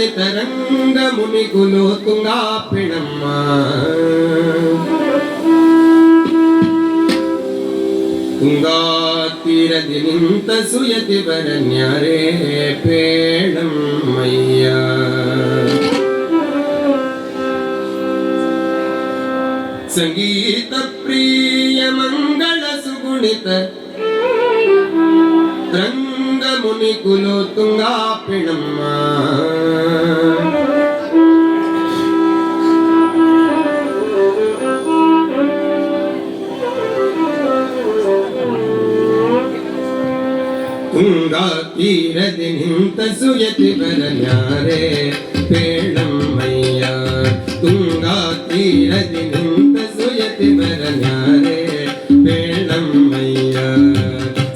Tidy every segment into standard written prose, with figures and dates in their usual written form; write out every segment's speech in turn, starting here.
ಸುಗುಣಿತರಂಗ ಮುನಿಗುಲು ತುಂಗಾ ಪಿಣಮ್ಮ ತುಂಗಾ ತೀರದಿ ನಿಂತ ಸುಯತಿ ಬರನ್ಯಾರೇ ಪೇಳಮ್ಮಯ್ಯ ಸಂಗೀತ ಪ್ರಿಯ ಮಂಗಳ ಸುಗುಣಿತ ರಂಗ ಮುನಿಕುಲು ತುಂಗಾ ಪಿಣಮ್ಮ ತುಂಗಾ ತೀರದಿ ನಿಂತ ಸುಯತಿ ಬರನ್ಯಾರೇ ಪೇಳಮ್ಮಯ್ಯ ತುಂಗಾ ತೀರದಿ ನಿಂತ ಸುಯತಿ ಬರನ್ಯಾರೇ ಪೇಳಮ್ಮಯ್ಯ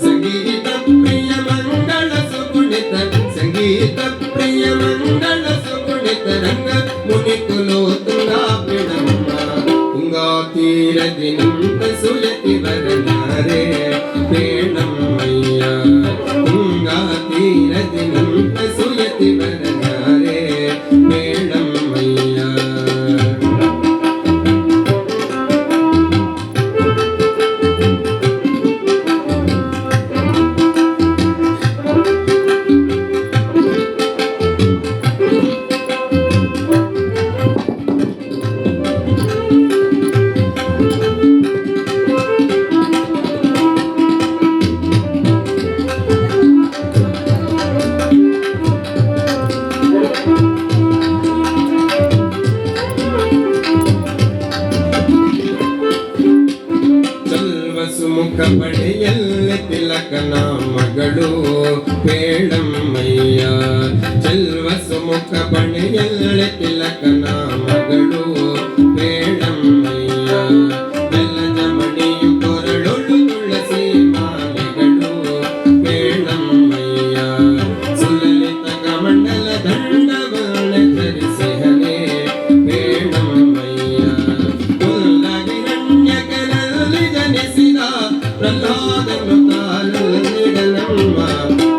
ಸಂಗೀತ ಪ್ರಿಯ ಮಂಗಳ ಸುಗುಣಿತ ಸಂಗೀತ ಪ್ರಿಯ ಮಂಗಳ ಸುಗುಣಿತ ರಂಗ ಮುನಿಕುಲು ತುಂಗಾ ಪಿಣಮ್ಮ ತುಂಗಾ ತೀರದಿ ನಿಂತ ಸುಯತಿ ಬರನ್ಯಾರೇ ಪೇಳಮ್ಮಯ್ಯ ತುಂಗಾ ತೀರದಿ ನಿಂತ ಸುಯತಿ ಬರನ್ಯಾರೇ ಪೇಳಮ್ಮಯ್ಯ ಸುಮುಖ ಪಡೆಯಲ್ಲ ತಿಲಕನ ಮಗಳು ಪೇಳಮ್ಮಯ್ಯ ಚೆಲ್ವ ಸುಮುಖ ಪಡೆಯಲ್ಲ ತಿಲಕನ ಮಗಳು ಪೇಳಮ್ಮಯ್ಯ ಬೆಲ್ಲದ ಮಣಿಯು ಕೊರಳೊಳು ತುಳಸಿ ಮಾಲೆಗಳು ಪೇಳಮ್ಮಯ್ಯ ಸುಲಲಿತ ಕಮಂಡಲ ದಂಡವಾಳ ಧರಿಸಿಹನೆ ಪೇಳಮ್ಮಯ್ಯ ಕುಲ್ಲಗಿರಣ್ಯಕರಲ್ಲಿ ಜನಿಸಿದ ಪ್ರಹ್ಲಾದನು ತಾನಲ್ಲಿಡಲಮ್ಮ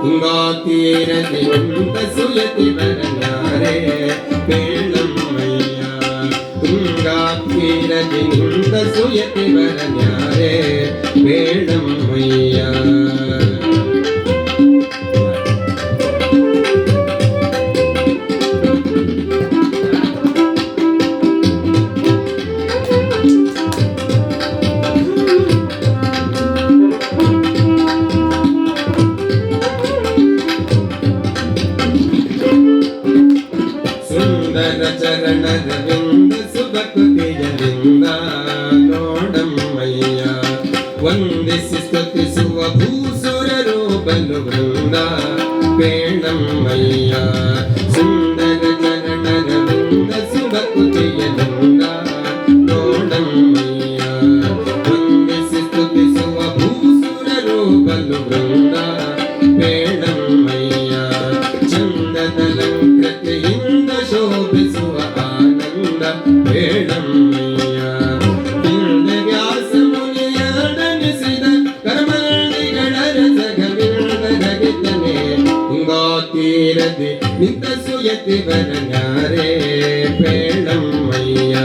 ತುಂಗಾ ತೀರದಿ ನಿಂತ ಸುಯತಿ ಬರನ್ಯಾರೇ ಪೇಳಮ್ಮಯ್ಯ ತುಂಗಾ ತೀರದಿ ನಿಂತ ಸುಯತಿ ಬರನ್ಯಾರೇ ಪೇಳಮ್ಮಯ್ಯ ಚರಣರವಿಂದ ಸುಭಕುತಿಯರಿಂದ ನೋಡಮ್ಮಯ್ಯ ವಂದಿಸಿ ಸ್ತುತಿಸುವ ಭೂಸುರರು ಬಲು ವೃಂದ ಪೇಳಮ್ಮಯ್ಯ ಸುಂದರ ಚರಣರವಿಂದ ಸುಭಕುತಿಯರಿಂದ ನೋಡಮ್ಮಯ್ಯ ವಂದಿಸಿ ಸ್ತುತಿಸುವ ಭೂಸುರರು ಬಲು ವೃಂದ ಪೇಳಮ್ಮಯ್ಯ ಚಂದದಲಂಕೃತಿಯಿಂದ ಶೋಭಿಸುವ ಆನಂದ ಪೇಳಮ್ಮಯ್ಯ ಹಿಂದೆ ವ್ಯಾಸ ಮುನಿಯೊಡನಿಸಿದ ಕರ್ಮಣಿಗಳ ರಸಗವಿಂದ ಗಗಿತನೆ ತುಂಗಾ ತೀರದಿ ನಿಂತ ಸುಯತಿ ಬರನ್ಯಾರೇ ಪೇಳಮ್ಮಯ್ಯ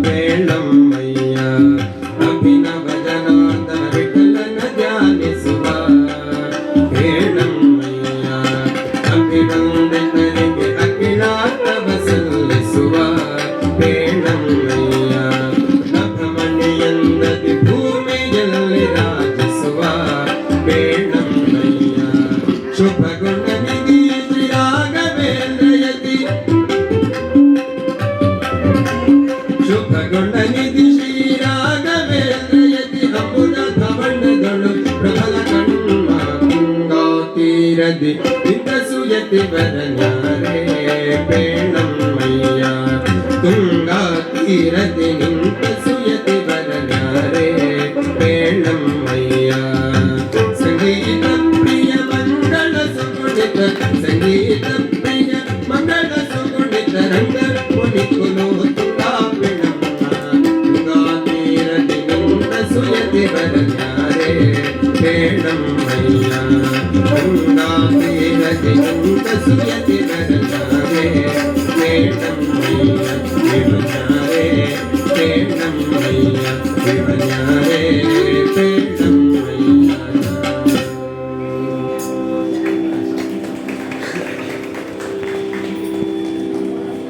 ಬೇಳಮ್ಮಯ್ಯ ಅಭಿನವ ಜನಾರ್ದನ ವಿಠಲನ ಧ್ಯಾನಿಸುವ ಬೇಳಮ್ಮಯ್ಯ ಅಭಿನಂದನರಿಗೆ ಅಖಿಲಾರ್ಥವ ಸಲ್ಲಿಸುವ ಬೇಳಮ್ಮಯ್ಯ ನಭಮಣಿಯಂದದಿ ಭೂಮಿಯಲ್ಲಿ ರಾಜಿಸುವ ಬೇಳಮ್ಮಯ್ಯ ಶುಭಗುಣ ನಿಧಿ ಶ್ರೀ ರಾಘವೇಂದ್ರಯತಿ ಶುಭಗುಣ ನಿಧಿ ಶ್ರೀ ರಾಘವೇಂದ್ರಯತಿ ಅಮೃತ ಧವಣದಳು ಪ್ರಬಲ ಕಣ್ಣ ತುಂಗಾತೀರದಿ ನಿಂತ ಸುಯತಿ ವರನ್ಯಾರೇ ಬೇಳಮ್ಮಯ್ಯ ತುಂಗಾತೀರದಿ ನಿಂತ ಸುಯತಿ ವರನ್ಯಾರೇ ಬೇಳಮ್ಮಯ್ಯ ಸಂಗೀತ ಪ್ರಿಯ ಮಂಗಳ ಸುಗುಣಿತ ಸಂಗೀತ ಪ್ರಿಯ ಮಂಗಳ ಸುಗುಣಿತ ರಂಗ ಮುನಿಕುಲು ತುಂಗಾ ಬೇಳಮ್ಮ ತುಂಗಾತೀರದಿ ನಿಂತ ಸುಯತಿ ವರನ್ಯಾರೇ ಬೇಳಮ್ಮಯ್ಯ ತುಂಗಾತೀರದಿ ನಿಂತ ಸುಯತಿ ವರನ್ಯಾರೇ ಬೇಳಮ್ಮಯ್ಯ ಬೇಳಮ್ಮಯ್ಯ ಬೇಳಮ್ಮಯ್ಯ